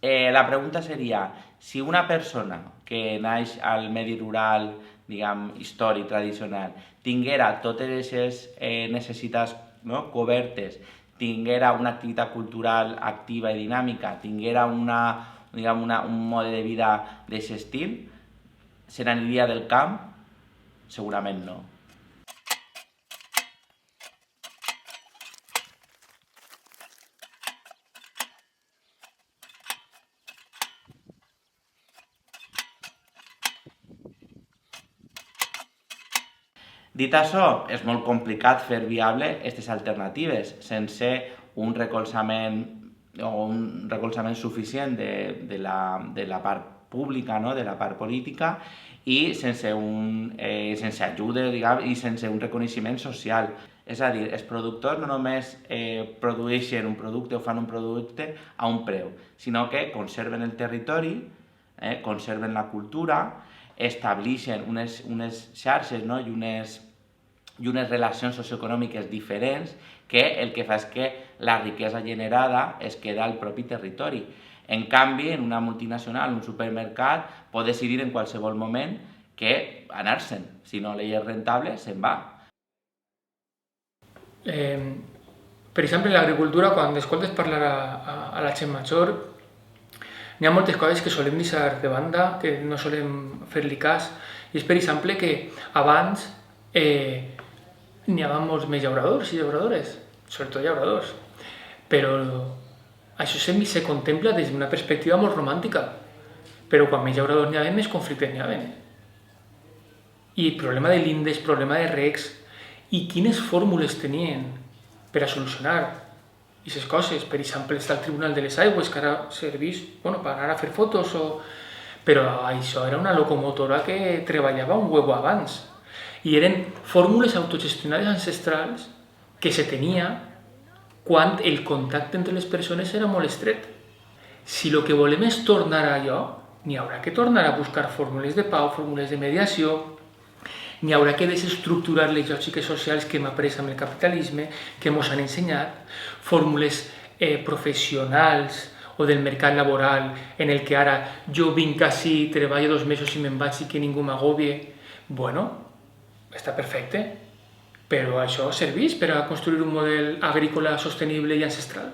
La pregunta seria, si una persona que naix al medi rural, diguem, històric, tradicional, tinguera totes aquestes necessitats, no, cobertes, tinguera una activitat cultural activa i dinàmica, tinguera un mode de vida d'aquest estil, se n'aniria del camp? Segurament no. Dit això, és molt complicat fer viable aquestes alternatives sense un recolzament suficient de la part pública, no? De la part política, i sense ajudes, diguem, i sense un reconeixement social. És a dir, els productors no només produeixen un producte o fan un producte a un preu, sinó que conserven el territori, conserven la cultura, estableixen unes xarxes, no? i unes relacions socioeconòmiques diferents, que el que fa és que la riquesa generada es queda al propi territori. En canvi, en una multinacional, un supermercat, pot decidir en qualsevol moment que anar-se'n. Si no li és rentable, se'n va. Per exemple, en l'agricultura, quan escoltes parlar a la gent major, n'hi ha moltes coses que solem deixar de banda, que no solem fer-li cas, i és per exemple que abans n'hi havia molts més llauradors i llauradores, sobretot llauradors, però això se contempla des d'una perspectiva molt romàntica, però quan més llauradors n'hi havia, més conflictes n'hi havia. I el problema de l'índex, problema de recs, i quines fórmules tenien per a solucionar aquestes coses. Per exemple, està el Tribunal de les Aigües, que ara serveix per anar a fer fotos, però això era una locomotora que treballava un huevo abans. I eren fórmules autogestionades ancestrals que se tenia quan el contacte entre les persones era molt estret. Si el que volem és tornar a allò, n'hi haurà que tornar a buscar fórmules de pau, fórmules de mediació, n'hi haurà que desestructurar les lògiques socials que hem après amb el capitalisme, que ens han ensenyat, fórmules professionals o del mercat laboral en el que ara jo vinc ací, treballo 2 mesos i me'n vaig i que ningú m'agobie. Bueno, està perfecte, però això serveix per a construir un model agrícola sostenible i ancestral.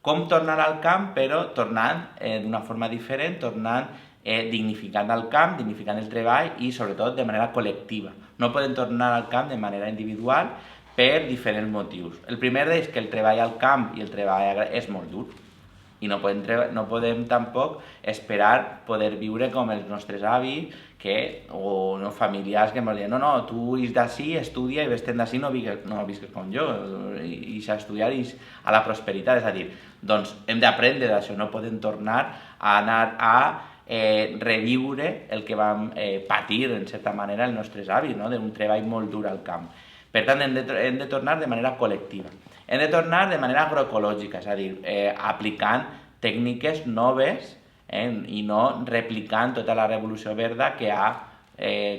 Com tornar al camp, però tornant d'una forma diferent, tornant dignificant el camp, dignificant el treball i sobretot de manera col·lectiva. No podem tornar al camp de manera individual per diferents motius. El primer és que el treball al camp i el treball agrari és molt dur i no podem tampoc esperar poder viure com els nostres avis o no, familiars que ens diuen no, tu ix d'ací, estudia i vés-te'n d'ací, no visques com jo, ix a estudiar i a la prosperitat. És a dir, doncs hem d'aprendre d'això, no podem tornar a anar a reviure el que vam patir, en certa manera, els nostres avis, no? D'un treball molt dur al camp. Per tant, hem de tornar de manera col·lectiva. Hem de tornar de manera agroecològica, és a dir, aplicant tècniques noves i no replicant tota la revolució verda que ha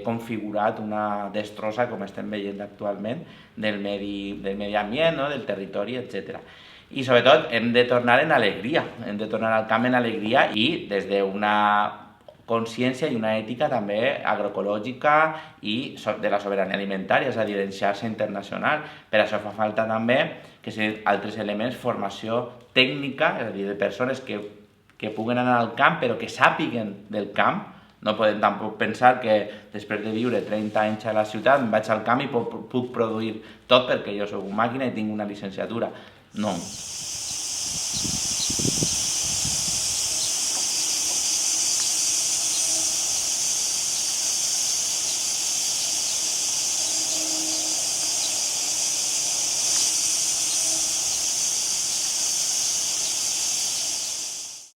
configurat una destrossa, com estem veient actualment, del medi ambient, no? Del territori, etc. I sobretot hem de tornar en alegria, hem de tornar al camp en alegria i des d'una consciència i una ètica també agroecològica i de la sobirania alimentària, és a dir, en xarxa internacional. Per això fa falta també que siguin altres elements, formació tècnica, és a dir, de persones que puguen anar al camp però que sàpiguen del camp. No podem tampoc pensar que després de viure 30 anys a la ciutat em vaig al camp i puc produir tot perquè jo soc una màquina i tinc una llicenciatura. No.